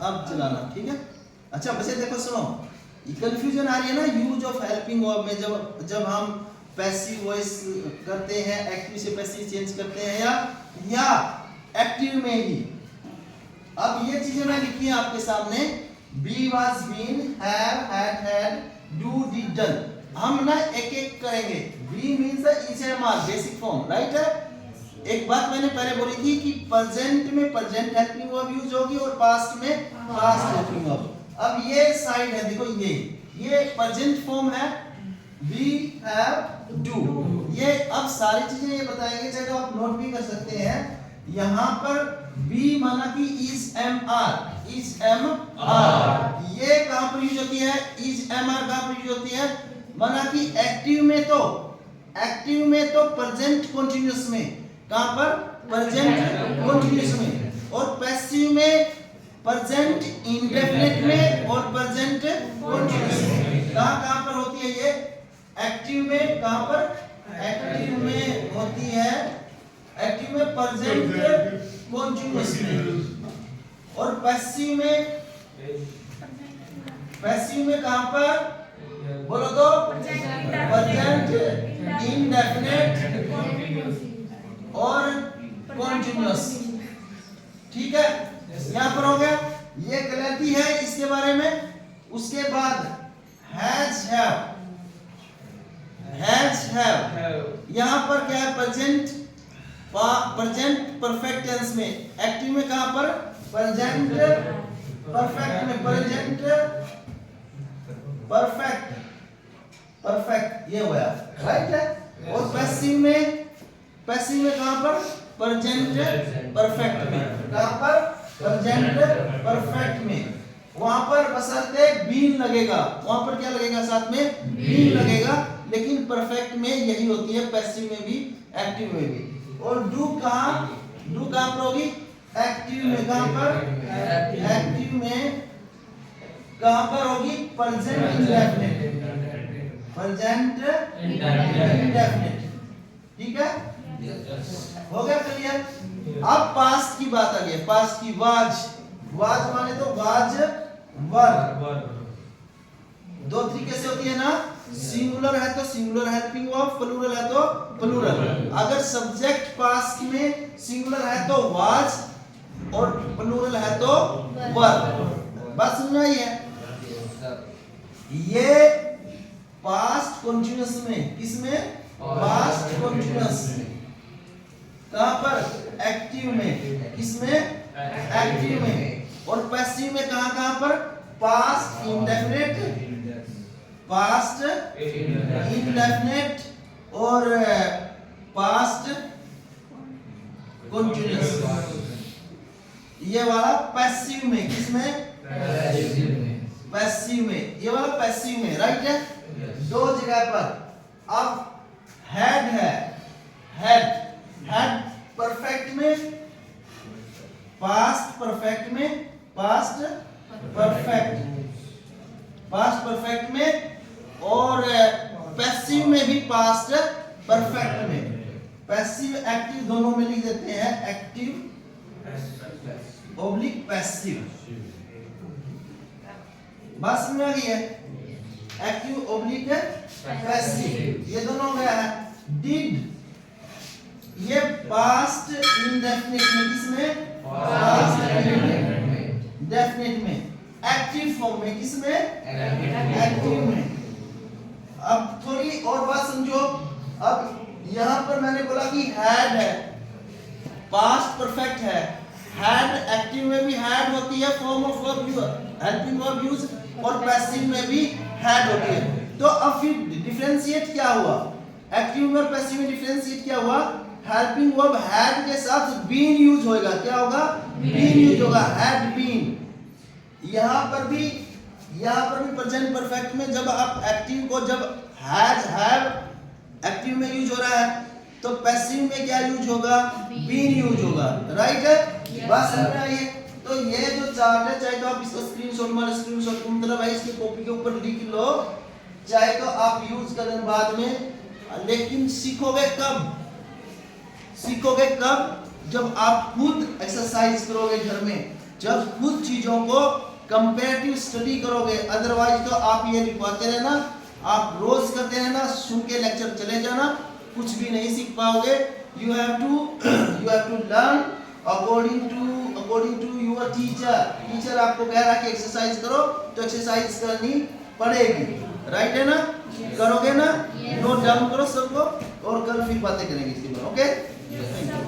अब चलाना, ठीक है। अच्छा बच्चे देखो सुनो, कंफ्यूजन आ रही है ना यूज ऑफ हेल्पिंग वर्ब में, जब हम पैसिव वॉइस करते हैं, एक्टिव से पैसिव चेंज करते हैं या एक्टिव में ही। अब ये चीजें मैं लिखी है आपके सामने, be was been, have had do did done. हम ना एक एक करेंगे। Be means EMR basic form, right है। एक बात मैंने पहले बोली थी कि प्रेजेंट में प्रेजेंट हेल्पिंग वर्ब यूज होगी और पास्ट में पास्ट हेल्पिंग वर्ब। अब ये साइड है, देखो ये प्रेजेंट फॉर्म है, वी हैव डू। ये अब सारी चीजें ये बताएंगे, चाहे तो आप नोट भी कर सकते हैं। यहाँ पर बी माना कि इज एम आर, ये कहां पर यूज होती है, इज एम आर कहां पर यूज होती है, माना कि एक्टिव में तो प्रेजेंट कंटीन्यूअस में, कहां पर प्रेजेंट कंटीन्यूअस में, और पैसिव में प्रेजेंट इंडेफिनिट में और प्रेजेंट कंटीन्यूअस में। कहां पर होती है ये, एक्टिव में, कहां पर एक्टिव में होती है, एक्टिव में प्रेजेंट कंटीन्यूअस में, और पैसिव में कहां पर, बोलो तो, प्रेजेंट इंडेफिनिट और कंटीन्यूअस, ठीक है। यहां पर हो गया, ये क्लैरिटी है इसके बारे में। उसके बाद हैज हैव, यहां पर क्या है, प्रेजेंट परफेक्ट टेंस में, एक्टिव में कहां पर, प्रेजेंट परफेक्ट में, परफेक्ट ये हुआ, राइट है। और पैसिव में कहां पर, प्रेजेंट परफेक्ट में, कहां पर, प्रेजेंट परफेक्ट में। वहां पर बशर्ते बीन लगेगा, वहां पर क्या लगेगा, साथ में बीन लगेगा, लेकिन परफेक्ट में यही होती है, पैसिव में भी एक्टिव में भी। और डू कहां पर होगी, एक्टिव में, कहां पर, एक्टिव में कहां पर होगी, प्रेजेंट इंडेफिनिट, ठीक है। हो गया क्लियर। अब पास्ट की बात आ गई, पास्ट की, वाज माने तो वाज वर, दो तरीके से होती है ना, सिंगुलर है तो सिंगुलर हेल्पिंग वर्ब, प्लूरल है तो प्लूरल। अगर सब्जेक्ट पास्ट में सिंगुलर है तो वाज और प्लूरल है तो वर। बात समझ आई है। ये पास्ट कंटीन्यूअस में, किसमें, पास्ट कंटीन्यूअस, कहां पर, एक्टिव में, किसमें, एक्टिव में। और पैसिव में कहां पर, पास्ट इंडेफिनिट, पास्ट इंडेफिनिट और पास्ट कंटीन्यूअस। ये वाला पैसिव में, किसमें, पैसिव में, ये वाला पैसिव में, राइट है। दो जगह पर। अब हैड है, हैड परफेक्ट में, पास्ट परफेक्ट में, पास्ट परफेक्ट में, और पैसिव में भी पास्ट परफेक्ट में। पैसिव एक्टिव दोनों में लिख देते हैं, एक्टिव ओब्लिक पैसिव। बात समझ आ गई है, एक्टिव ओब्लिक पैसिव, ये दोनों हो गया है। डिड, ये पास्ट इंडेफिनिट में, किसमें, पास्ट इंडेफिनिट में। एक्टिव फॉर्म में, किसमें, एक्टिव में। अब थोड़ी और बात समझो। अब यहां पर मैंने बोला कि हैड है, पास्ट परफेक्ट है, हैड एक्टिव में भी हैड होती है, form of verb helping verb use, और पैसिव में भी हैड होती है। तो अब फिर डिफरेंशिएट क्या हुआ, एक्टिव में और पैसिव में डिफरेंशिएट क्या हुआ, हेल्पिंग वर्ब हैड के साथ बीन यूज होगा। क्या होगा, बीन यूज होगा, हैड बीन। यहां पर भी प्रेजेंट परफेक्ट में जब आप एक्टिव को, जब हैज हैव एक्टिव में यूज हो रहा है, तो पैसिव में क्या यूज होगा, बीन यूज होगा, राइट है। बात समझ में आई है। तो ये जो चार्ट है, चाहे तो आप इसको स्क्रीनशॉट मतलब है, इसकी कॉपी के ऊपर लिख लो, चाहे तो आप यूज करें बाद में, लेकिन सीखोगे कब, जब आप खुद एक्सरसाइज करोगे घर में। जब खुद चीजों को कंपैरेटिव स्टडी करोगे, अदरवाइज तो आप ये लिखवाते रहना, आप रोज करते रहना, सुन के लेक्चर चले जाना, कुछ भी नहीं सीख पाओगे। You have to learn according to your teacher आपको कह रहा है कि एक्सरसाइज करो तो एक्सरसाइज करनी पड़ेगी, राइट है ना? करोगे ना? नोट डाउन करो सबको और कल फिर बातें करेंगे इसके बारे में, ओके?